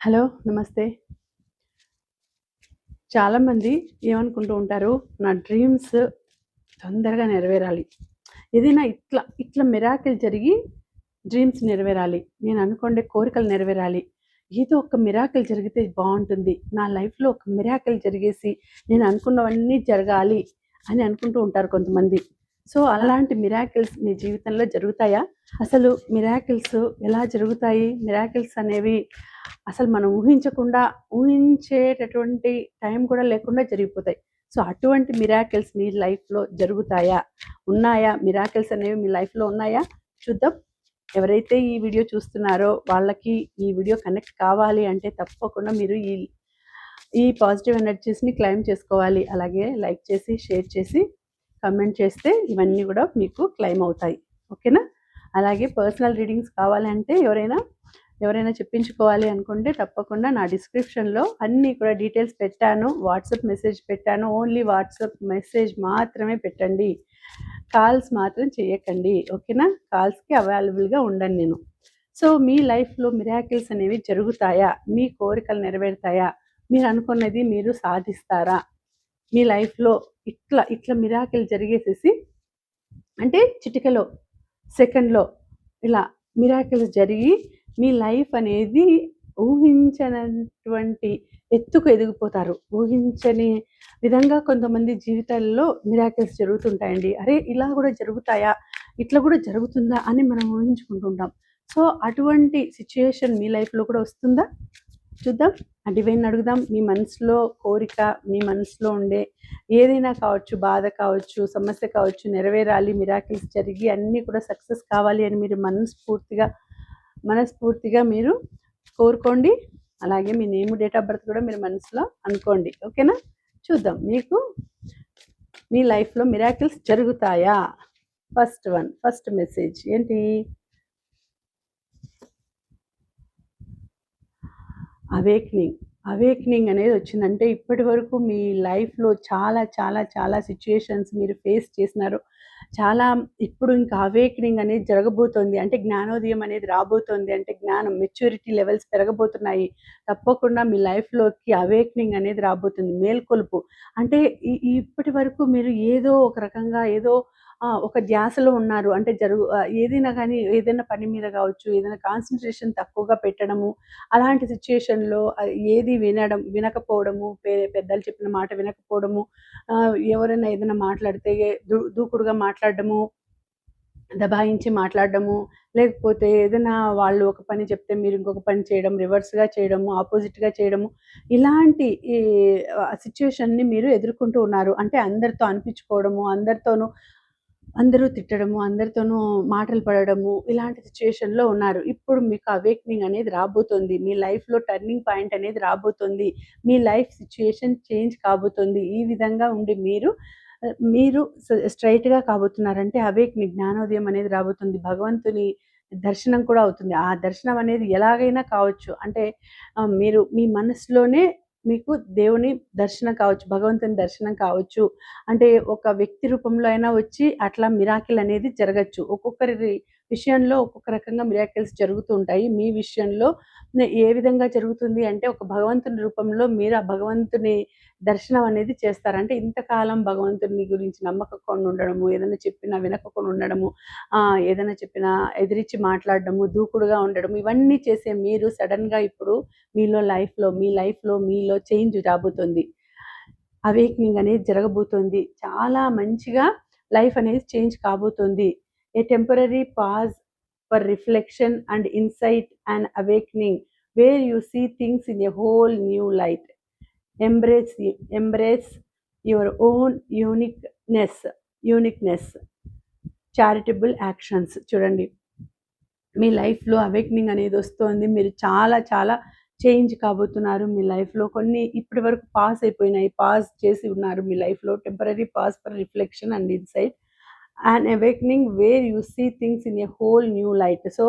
Hello. నమస్తే. చాలామంది ఏమనుకుంటూ ఉంటారు, నా డ్రీమ్స్ తొందరగా నెరవేరాలి. ఏదైనా ఇట్లా మిరాకిల్ జరిగి డ్రీమ్స్ నెరవేరాలి. నేను అనుకునే కోరికలు నెరవేరాలి. ఏదో ఒక మిరాకిల్ జరిగితే బావుంటుంది. నా లైఫ్‌లో ఒక మిరాకిల్ జరిగేసి నేను అనుకున్నవన్నీ జరగాలి అని అనుకుంటూ ఉంటారు కొంతమంది. సో, అలాంటి మిరాకిల్స్ మీ జీవితంలో జరుగుతాయా? అసలు మిరాకిల్స్ ఎలా జరుగుతాయి? మిరాకిల్స్ అనేవి అసలు మనం ఊహించేటటువంటి టైం కూడా లేకుండా జరిగిపోతాయి. సో, అటువంటి మిరాకిల్స్ మీ లైఫ్‌లో జరుగుతాయా? ఉన్నాయా? మిరాకిల్స్ అనేవి మీ లైఫ్‌లో ఉన్నాయా? చూద్దాం. ఎవరైతే ఈ వీడియో చూస్తున్నారో వాళ్ళకి ఈ వీడియో కనెక్ట్ కావాలి అంటే తప్పకుండా మీరు ఈ పాజిటివ్ ఎనర్జీస్‌ని క్లెయిమ్ చేసుకోవాలి. అలాగే లైక్ చేసి, షేర్ చేసి, కామెంట్ చేస్తే ఇవన్నీ కూడా మీకు క్లెయిమ్ అవుతాయి. ఓకేనా? అలాగే పర్సనల్ రీడింగ్స్ కావాలంటే ఎవరైనా చెప్పించుకోవాలి అనుకుంటే తప్పకుండా నా డిస్క్రిప్షన్‌లో అన్నీ కూడా డీటెయిల్స్ పెట్టాను. వాట్సాప్ మెసేజ్ పెట్టాను. ఓన్లీ వాట్సాప్ మెసేజ్ మాత్రమే పెట్టండి. కాల్స్ మాత్రం చేయకండి. ఓకేనా? కాల్స్‌కి అవైలబుల్‌గా ఉండను నేను. సో, మీ లైఫ్‌లో మిరాకిల్స్ అనేవి జరుగుతాయా? మీ కోరికలు నెరవేరుతాయా? మీరు అనుకున్నది మీరు సాధిస్తారా? మీ లైఫ్‌లో ఇట్లా మిరాకిల్ జరిగేసేసి అంటే చిటికెలో, సెకండ్‌లో ఇలా మిరాకిల్స్ జరిగి మీ లైఫ్ అనేది ఊహించనటువంటి ఎత్తుకు ఎదిగిపోతారు. ఊహించని విధంగా కొంతమంది జీవితాల్లో మిరాకిల్స్ జరుగుతుంటాయండి. అరే! ఇలా గూడా జరుగుతాయా? ఇట్లా గూడా జరుగుతుందా? అని మనం ఊహించుకుంటుంటాం. సో, అటువంటి సిట్యుయేషన్ మీ లైఫ్‌లో కూడా వస్తుందా? చూద్దాం. ఆ డివైన్‌ని అడుగుదాం. మీ మనసులో కోరిక, మీ మనసులో ఉండే ఏదైనా కావచ్చు, బాధ కావచ్చు, సమస్య కావచ్చు, నెరవేరాలి, మిరాకిల్స్ జరిగి అన్నీ కూడా సక్సెస్ కావాలి అని మీరు మనస్ఫూర్తిగా మీరు కోరుకోండి. అలాగే మీ నేమ్, డేట్ ఆఫ్ బర్త్ కూడా మీరు మనసులో అనుకోండి. ఓకేనా? చూద్దాం మీకు మీ లైఫ్‌లో మిరాకిల్స్ జరుగుతాయా? ఫస్ట్ మెసేజ్ ఏంటి? అవేక్నింగ్ అనేది వచ్చిందంటే ఇప్పటి వరకు మీ లైఫ్‌లో చాలా సిట్యుయేషన్స్ మీరు ఫేస్ చేసినారు. చాలా ఇప్పుడు ఇంకా అవేక్నింగ్ అనేది జరగబోతోంది. అంటే జ్ఞానోదయం అనేది రాబోతోంది. అంటే జ్ఞానం మెచ్యూరిటీ లెవెల్స్ పెరగబోతున్నాయి. తప్పకుండా మీ లైఫ్‌లోకి అవేక్నింగ్ అనేది రాబోతుంది. మేల్కొలుపు. అంటే ఇప్పటి వరకు మీరు ఏదో ఒక రకంగా ఒక ధ్యాసలో ఉన్నారు. అంటే ఏదైనా గానీ ఏదైనా పని మీద గావచ్చు, ఏదైనా కాన్సంట్రేషన్ తక్కువగా పెట్టడము, అలాంటి సిట్యుయేషన్‌లో ఏది వినకపోవడము, పెద్దలు చెప్పిన మాట వినకపోవడము, ఎవరైనా ఏదైనా మాట్లాడితే దూకుడుగా మాట్లాడడము, దబాయించి మాట్లాడడము, లేకపోతే ఏదైనా వాళ్ళు ఒక పని చెప్తే మీరు ఇంకొక పని చేయడం, రివర్స్‌గా చేయడము, ఆపోజిట్‌గా చేయడము, ఇలాంటి సిట్యుయేషన్‌ని మీరు ఎదుర్కొంటూ ఉన్నారు. అంటే అందరితో అనిపించుకోవడము, అందరూ తిట్టడము, అందరితోనూ మాటలు పడడము, ఇలాంటి సిట్యుయేషన్‌లో ఉన్నారు. ఇప్పుడు మీకు అవేకెనింగ్ అనేది రాబోతోంది. మీ లైఫ్‌లో టర్నింగ్ పాయింట్ అనేది రాబోతోంది. మీ లైఫ్ సిట్యుయేషన్ చేంజ్ కాబోతోంది. ఈ విధంగా ఉండి మీరు స్ట్రెయిట్‌గా కాబోతున్నారంటే అవేకెనింగ్ జ్ఞానోదయం అనేది రాబోతుంది. భగవంతుని దర్శనం కూడా అవుతుంది. ఆ దర్శనం అనేది ఎలాగైనా కావచ్చు. అంటే మీరు మీ మనసులోనే మీకు దేవుని దర్శనం కావచ్చు, భగవంతుని దర్శనం కావచ్చు. అంటే ఒక వ్యక్తి రూపంలో అయినా వచ్చి అట్లా మిరాకిల్ అనేది జరగచ్చు. ఒక్కొక్కరి విషయంలో ఒక్కొక్క రకంగా మిరాకిల్స్ జరుగుతూ ఉంటాయి. మీ విషయంలో ఏ విధంగా జరుగుతుంది అంటే ఒక భగవంతుని రూపంలో మీరు ఆ భగవంతుని దర్శనం అనేది చేస్తారు. అంటే ఇంతకాలం భగవంతుని గురించి నమ్మకకుండా ఉండడము, ఏదైనా చెప్పినా వినకుండా ఉండడము, ఏదైనా చెప్పినా ఎదిరించి మాట్లాడడము, దూకుడుగా ఉండడం, ఇవన్నీ చేసే మీరు సడెన్‌గా ఇప్పుడు మీ లైఫ్‌లో మీలో చేంజ్ రాబోతుంది. అవేకెనింగ్ అనేది జరగబోతోంది. చాలా మంచిగా లైఫ్ అనేది చేంజ్ కాబోతోంది. A temporary pause for reflection and insight and awakening where you see things in a whole new light. Embrace your own uniqueness. Charitable actions. చూడండి. మీ లైఫ్‌లో అవేకెనింగ్ అనేది వస్తోంది. మీరు చాలా చేంజ్ కాబోతున్నారు. మీ లైఫ్‌లో కొన్ని ఇప్పటి వరకు పాస్ అయిపోయినాయి. పాస్ చేసి ఉన్నారు మీ లైఫ్‌లో. Temporary pass for reflection and insight. An awakening where you see things in a whole new light. So,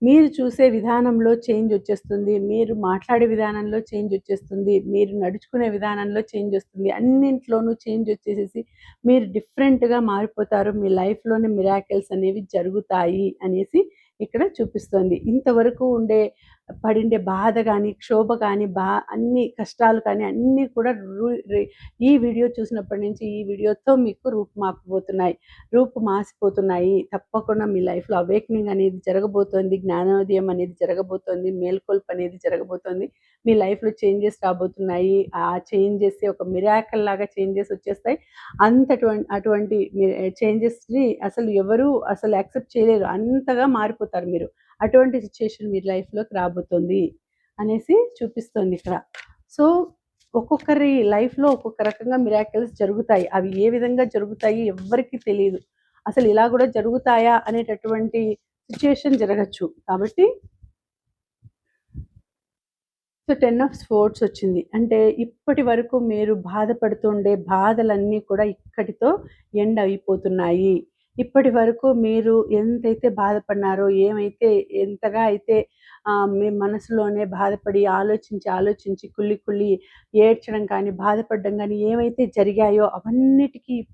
మీరు చూసే విధానంలో చేంజ్ వచ్చేస్తుంది. మీరు మాట్లాడే విధానంలో చేంజ్ వచ్చేస్తుంది. మీరు నడుచుకునే విధానంలో చేంజ్ వస్తుంది. అన్నింట్లోనూ చేంజ్ వచ్చేసేసి మీరు డిఫరెంట్‌గా మారిపోతారు. మీ లైఫ్‌లోనే మిరాకిల్స్ అనేవి జరుగుతాయి అనేసి ఇక్కడ చూపిస్తోంది. ఇంతవరకు ఉండే పడిండే బాధ గానీ, క్షోభ గానీ, అన్ని కష్టాలు కానీ అన్నీ కూడా రు రి ఈ వీడియో చూసినప్పటి నుంచి ఈ వీడియోతో మీకు రూపు మాసిపోతున్నాయి. తప్పకుండా మీ లైఫ్‌లో అవేకెనింగ్ అనేది జరగబోతోంది. జ్ఞానోదయం అనేది జరగబోతోంది. మేల్కొల్పు అనేది జరగబోతోంది. మీ లైఫ్‌లో చేంజెస్ రాబోతున్నాయి. ఆ చేంజెస్ ఒక మిరాకిల్ లాగా చేంజెస్ వచ్చేస్తాయి. అటువంటి చేంజెస్‌ని అసలు యాక్సెప్ట్ చేయలేరు. అంతగా మారిపోతారు మీరు. అటువంటి సిట్యుయేషన్ మీ లైఫ్‌లోకి రాబోతోంది అనేసి చూపిస్తోంది ఇక్కడ. సో, ఒక్కొక్కరి లైఫ్‌లో ఒక్కొక్క రకంగా మిరాకిల్స్ జరుగుతాయి. అవి ఏ విధంగా జరుగుతాయి ఎవ్వరికీ తెలీదు. అసలు ఇలా గూడా జరుగుతాయా అనేటటువంటి సిట్యుయేషన్ జరగచ్చు. కాబట్టి 10 ఆఫ్ స్పోర్ట్స్ వచ్చింది. అంటే ఇప్పటి వరకు మీరు బాధపడుతుండే బాధలన్నీ కూడా ఇక్కడితో ఎండ్ అయిపోతున్నాయి. ఇప్పటి వరకు మీరు ఎంతైతే బాధపడినారో, ఎంతగా అయితే మీ మనసులోనే బాధపడి ఆలోచించి కుళ్ళి ఏడ్చడం కానీ, బాధపడడం గానీ ఏవైతే జరిగాయో అవన్నిటికి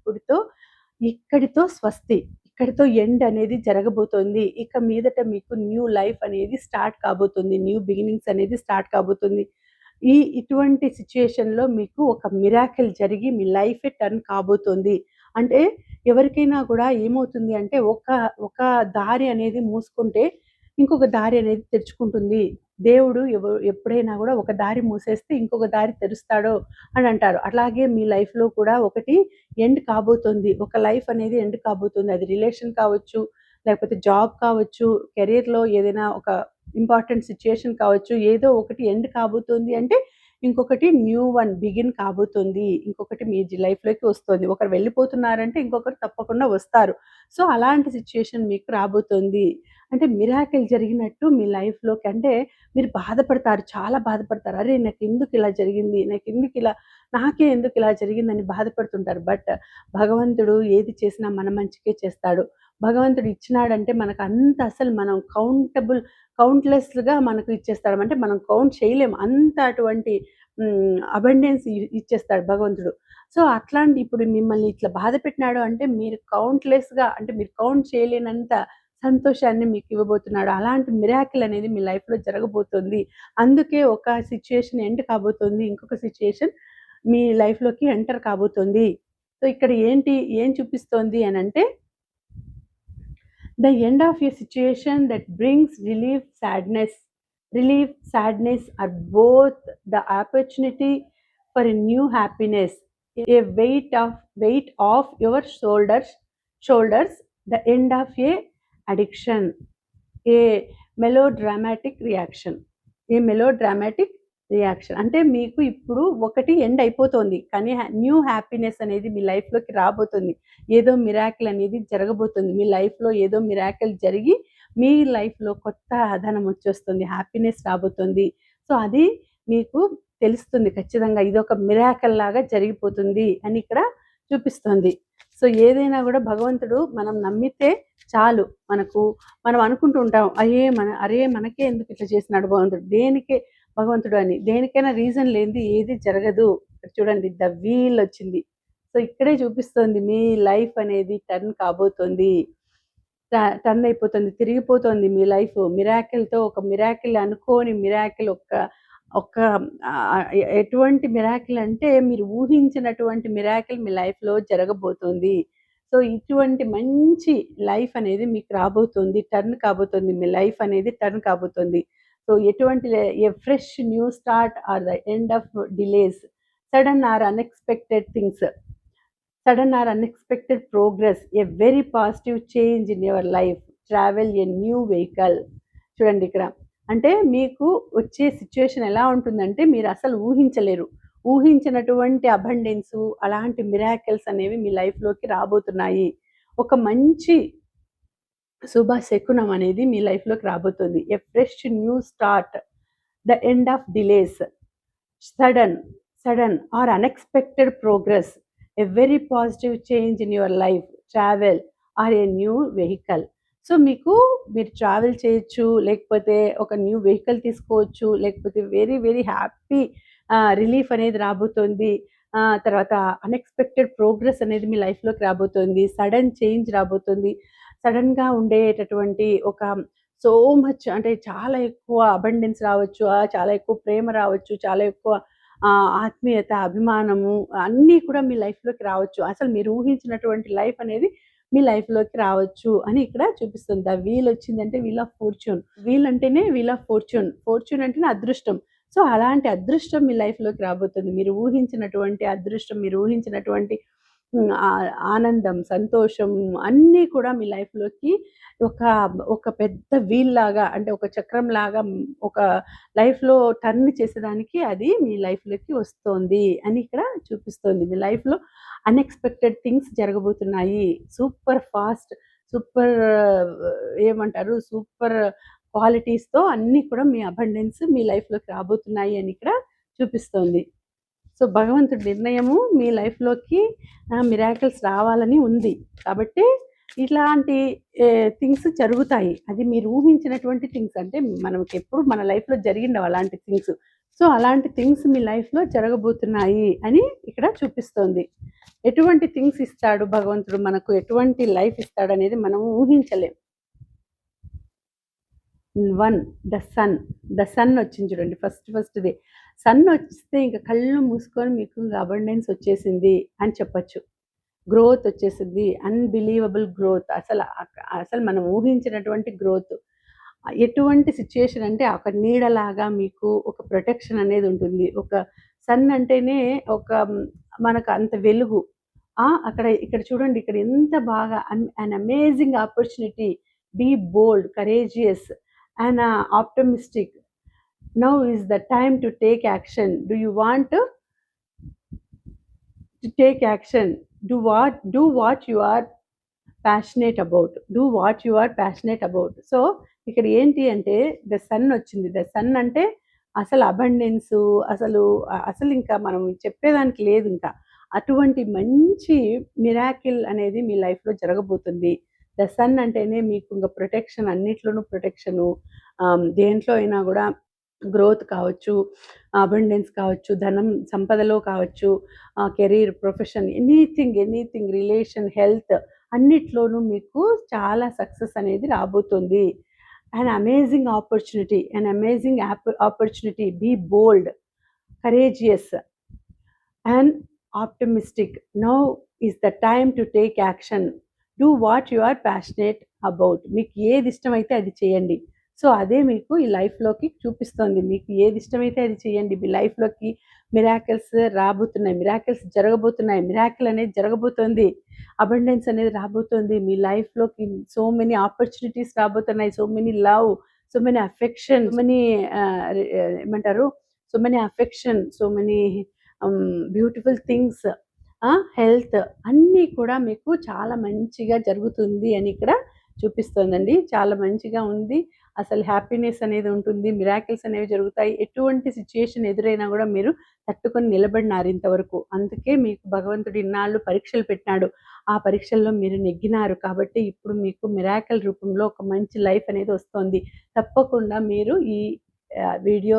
ఇక్కడితో స్వస్తి. ఇక్కడితో ఎండ్ అనేది జరగబోతోంది. ఇక మీదట మీకు న్యూ లైఫ్ అనేది స్టార్ట్ కాబోతుంది. న్యూ బిగినింగ్స్ అనేది స్టార్ట్ కాబోతుంది. ఇటువంటి సిట్యుయేషన్‌లో మీకు ఒక మిరాకిల్ జరిగి మీ లైఫే టర్న్ కాబోతోంది. అంటే ఎవరికైనా కూడా ఏమవుతుంది అంటే ఒక దారి అనేది మూసుకుంటే ఇంకొక దారి అనేది తెరుచుకుంటుంది. దేవుడు ఎప్పుడైనా గూడా ఒక దారి మూసేస్తే ఇంకొక దారి తెరుస్తాడు అని అంటారు. అలాగే మీ లైఫ్‌లో కూడా ఒకటి ఎండ్ కాబోతుంది. ఒక లైఫ్ అనేది ఎండ్ కాబోతుంది. అది రిలేషన్ కావచ్చు, లేకపోతే జాబ్ కావచ్చు, కెరియర్‌లో ఏదైనా ఒక ఇంపార్టెంట్ సిట్యుయేషన్ కావచ్చు. ఏదో ఒకటి ఎండ్ కాబోతుంది అంటే, ఇంకొకటి న్యూ వన్ బిగిన్ కాబోతుంది. ఇంకొకటి మీ లైఫ్‌లోకి వస్తుంది. ఒకరు వెళ్ళిపోతున్నారంటే ఇంకొకరు తప్పకుండా వస్తారు. సో, అలాంటి సిట్యుయేషన్ మీకు రాబోతుంది. అంటే మిరాకిల్ జరిగినట్టు మీ లైఫ్‌లోకి అంటే మీరు బాధపడతారు. చాలా బాధపడతారు. అరే! నాకెందుకిలా జరిగింది? నాకే ఎందుకిలా జరిగిందని బాధపడుతుంటారు. బట్ భగవంతుడు ఏది చేసినా మన మంచికే చేస్తాడు. భగవంతుడు ఇచ్చినాడంటే మనకంత అసలు మనం కౌంట్‌లెస్‌గా మనకు ఇచ్చేస్తాడు. అంటే మనం కౌంట్ చేయలేం. అంత అటువంటి అబండెన్స్ ఇచ్చేస్తాడు భగవంతుడు. సో, అట్లాంటి ఇప్పుడు మిమ్మల్ని ఇట్లా బాధ పెట్టినాడు అంటే మీరు కౌంట్ చేయలేనంత సంతోషాన్ని మీకు ఇవ్వబోతున్నాడు. అలాంటి మిరాకిల్ అనేది మీ లైఫ్‌లో జరగబోతుంది. అందుకే ఒక సిట్యుయేషన్ ఎండ్ కాబోతుంది. ఇంకొక సిట్యుయేషన్ మీ లైఫ్‌లోకి ఎంటర్ కాబోతుంది. సో, ఇక్కడ ఏం చూపిస్తోంది అనంటే the end of a situation that brings relief, sadness are both the opportunity for a new happiness, a weight off your shoulders, the end of a addiction, a melodramatic reaction అంటే మీకు ఇప్పుడు ఒకటి end అయిపోతోంది. కానీ new happiness అనేది మీ లైఫ్‌లోకి రాబోతుంది. ఏదో మిరాకిల్ అనేది జరగబోతుంది. మీ లైఫ్‌లో ఏదో మిరాకిల్ జరిగి మీ లైఫ్‌లో కొత్త ధనం వచ్చేస్తుంది. హ్యాపీనెస్ రాబోతుంది. సో, అది మీకు తెలుస్తుంది ఖచ్చితంగా. ఇదొక మిరాకిల్ లాగా జరిగిపోతుంది అని ఇక్కడ చూపిస్తోంది. సో, ఏదైనా గూడా భగవంతుడు మనం నమ్మితే చాలు. మనం అనుకుంటూ ఉంటాం. అరే! మనకే ఎందుకు ఇట్లా చేసినాడు భగవంతుడు అని. దేనికైనా రీజన్ లేనిది ఏది జరగదు. చూడండి వీల్ వచ్చింది. సో, ఇక్కడే చూపిస్తోంది మీ లైఫ్ అనేది టర్న్ కాబోతోంది. టర్న్ అయిపోతుంది. తిరిగిపోతోంది మీ లైఫ్. మిరాకిల్‌తో ఒక మిరాకిల్ అనుకోని మిరాకిల్ ఒక ఎటువంటి మిరాకిల్ అంటే మీరు ఊహించినటువంటి మిరాకిల్ మీ లైఫ్‌లో జరగబోతోంది. సో, ఇటువంటి మంచి లైఫ్ అనేది మీకు రాబోతుంది. టర్న్ కాబోతుంది. మీ లైఫ్ అనేది టర్న్ కాబోతుంది. So, a fresh new start or the end of delays, sudden or unexpected things, sudden or unexpected progress, a very positive change in your life, travel a new vehicle. చూడండి ఇక్కడ. అంటే మీకు వచ్చే situation ఎలా ఉంటుందంటే మీరు అసలు ఊహించలేరు. ఊహించినటువంటి అబండెన్సు అలాంటి మిరాకిల్స్ అనేవి మీ లైఫ్‌లోకి రాబోతున్నాయి. ఒక మంచి శుభ శకునం అనేది మీ లైఫ్‌లోకి రాబోతుంది. A fresh new start, the end of delays, sudden or unexpected progress, a very positive change in your life, travel or a new vehicle. So, మీరు ట్రావెల్ చేయొచ్చు, లేకపోతే ఒక న్యూ వెహికల్ తీసుకోవచ్చు, లేకపోతే వెరీ వెరీ హ్యాపీ రిలీఫ్ అనేది రాబోతోంది. తర్వాత unexpected progress అనేది మీ లైఫ్‌లోకి రాబోతోంది. సడన్ చేంజ్ రాబోతుంది. సడన్‌గా ఉండేటటువంటి ఒక సో మచ్ అంటే చాలా ఎక్కువ అబండెన్స్ రావచ్చు. చాలా ఎక్కువ ప్రేమ రావచ్చు. చాలా ఎక్కువ ఆత్మీయత, అభిమానము అన్నీ కూడా మీ లైఫ్‌లోకి రావచ్చు. అసలు మీరు ఊహించినటువంటి లైఫ్ అనేది మీ లైఫ్‌లోకి రావచ్చు అని ఇక్కడ చూపిస్తుంది. ద వీల్ వచ్చిందంటే వీల్ ఆఫ్ ఫార్చ్యూన్. వీల్ అంటేనే వీల్ ఆఫ్ ఫార్చ్యూన్. ఫార్చ్యూన్ అంటేనే అదృష్టం. సో, అలాంటి అదృష్టం మీ లైఫ్‌లోకి రాబోతుంది. మీరు ఊహించినటువంటి అదృష్టం, మీరు ఊహించినటువంటి ఆనందం, సంతోషం అన్నీ కూడా మీ లైఫ్‌లోకి ఒక ఒక పెద్ద వీల్‌లాగా అంటే ఒక చక్రంలాగా ఒక లైఫ్‌లో టర్న్ చేసేదానికి అది మీ లైఫ్‌లోకి వస్తోంది అని ఇక్కడ చూపిస్తోంది. మీ లైఫ్‌లో అన్‌ఎక్స్‌పెక్టెడ్ థింగ్స్ జరగబోతున్నాయి. సూపర్ ఫాస్ట్, సూపర్ ఏమంటారు? సూపర్ క్వాలిటీస్‌తో అన్నీ కూడా మీ అబండెన్స్ మీ లైఫ్‌లోకి రాబోతున్నాయి అని ఇక్కడ చూపిస్తోంది. సో, భగవంతుడి నిర్ణయము మీ లైఫ్‌లోకి మిరాకిల్స్ రావాలని ఉంది. కాబట్టి ఇట్లాంటి థింగ్స్ జరుగుతాయి. అది మీరు ఊహించినటువంటి థింగ్స్ అంటే మనకెప్పుడు మన లైఫ్‌లో జరిగిండవు అలాంటి థింగ్స్. సో, అలాంటి థింగ్స్ మీ లైఫ్‌లో జరగబోతున్నాయి అని ఇక్కడ చూపిస్తోంది. ఎటువంటి థింగ్స్ ఇస్తాడు భగవంతుడు మనకు, ఎటువంటి లైఫ్ ఇస్తాడనేది మనం ఊహించలేం. 1 ద సన్ వచ్చింది చూడండి ఫస్ట్‌ది. సన్ వస్తే ఇంక కళ్ళు మూసుకొని మీకు అబండెన్స్ వచ్చేసింది అని చెప్పొచ్చు. గ్రోత్ వచ్చేసింది. Unbelievable growth. అసలు మనం ఊహించినటువంటి గ్రోత్. ఎటువంటి సిట్యుయేషన్ అంటే ఒక నీడలాగా మీకు ఒక ప్రొటెక్షన్ అనేది ఉంటుంది. ఒక సన్ అంటేనే ఒక మనకు అంత వెలుగు. ఇక్కడ చూడండి ఇక్కడ ఎంత బాగా an amazing opportunity. Be bold, courageous and optimistic. Now is the time to take action. Do you want to take action? Do what you are passionate about. Do what you are passionate about. So, ఇక్కడ ఏంటి అంటే the sun వచ్చింది. The sun అంటే అసలు అబండెన్సు అసలింకా మనం చెప్పేదానికి లేదింకా. అటువంటి మంచి మిరాకిల్ అనేది మీ లైఫ్‌లో జరగబోతుంది. ద సన్ అంటేనే మీకు ఇంక ప్రొటెక్షన్ అన్నిట్లోనూ ప్రొటెక్షను. దేంట్లో అయినా గూడా గ్రోత్ కావచ్చు, అబండెన్స్ కావచ్చు, ధనం సంపదలో కావచ్చు, career, profession anything relation, health అన్నిట్లోనూ మీకు చాలా సక్సెస్ అనేది రాబోతుంది. An amazing opportunity. Be bold, courageous and optimistic. Now is the time to take action. Do what you are passionate about. మీకు ఏది ఇష్టమైతే అది చేయండి. సో, అదే మీకు ఈ లైఫ్‌లోకి చూపిస్తోంది. మీకు ఏది ఇష్టమైతే అది చేయండి. మీ లైఫ్‌లోకి మిరాకిల్స్ రాబోతున్నాయి. మిరాకిల్స్ జరగబోతున్నాయి. మిరాకిల్ అనేది జరగబోతోంది. అబండెన్స్ అనేది రాబోతోంది. మీ లైఫ్‌లోకి సో మెనీ ఆపర్చునిటీస్ రాబోతున్నాయి. So many love, so many affection, so many ఏమంటారు? So many affection, so many beautiful things, health అన్నీ కూడా మీకు చాలా మంచిగా జరుగుతుంది అని ఇక్కడ చూపిస్తోందండి. చాలా మంచిగా ఉంది. అసలు హ్యాపీనెస్ అనేది ఉంటుంది. మిరాకిల్స్ అనేవి జరుగుతాయి. ఎటువంటి సిట్యుయేషన్ ఎదురైనా గూడా మీరు తట్టుకొని నిలబడినారు ఇంతవరకు. అందుకే మీకు భగవంతుడు ఇన్నాళ్ళు పరీక్షలు పెట్టినాడు. ఆ పరీక్షల్లో మీరు నెగ్గినారు. కాబట్టి ఇప్పుడు మీకు మిరాకిల్ రూపంలో ఒక మంచి లైఫ్ అనేది వస్తోంది. తప్పకుండా మీరు ఈ వీడియో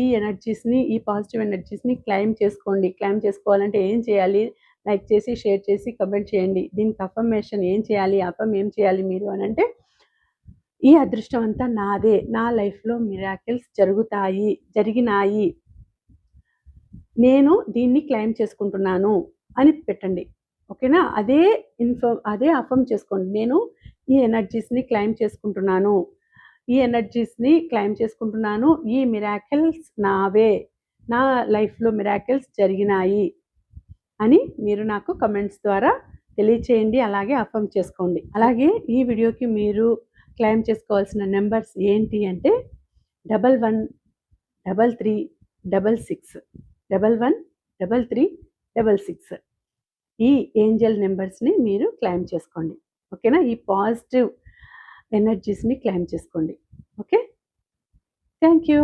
ఈ ఎనర్జీస్‌ని, ఈ పాజిటివ్ ఎనర్జీస్‌ని క్లెయిమ్ చేసుకోండి. క్లెయిమ్ చేసుకోవాలంటే ఏం చేయాలి? లైక్ చేసి, షేర్ చేసి, కామెంట్ చేయండి. దీనికి అఫర్మేషన్ ఏం చేయాలి? ఏం చేయాలి మీరు అనంటే, ఈ అదృష్టం అంతా నాదే. నా లైఫ్‌లో మిరాకిల్స్ జరిగినాయి. నేను దీన్ని క్లెయిమ్ చేసుకుంటున్నాను అని పెట్టండి. ఓకేనా? అదే అఫర్మ్ చేసుకోండి. నేను ఈ ఎనర్జీస్‌ని క్లెయిమ్ చేసుకుంటున్నాను. ఈ ఎనర్జీస్‌ని క్లెయిమ్ చేసుకుంటున్నాను. ఈ మిరాకిల్స్ నావే. నా లైఫ్‌లో మిరాకిల్స్ జరిగినాయి అని మీరు నాకు కామెంట్స్ ద్వారా తెలియచేయండి. అలాగే అఫర్మ్ చేసుకోండి. అలాగే ఈ వీడియోకి మీరు క్లెయిమ్ చేసుకోవాల్సిన నంబర్స్ ఏంటి అంటే 113366 113366 ఈ ఏంజెల్ నంబర్స్‌ని మీరు క్లెయిమ్ చేసుకోండి. ఓకేనా? ఈ పాజిటివ్ ఎనర్జీస్‌ని క్లెయిమ్ చేసుకోండి. ఓకే? Thank you.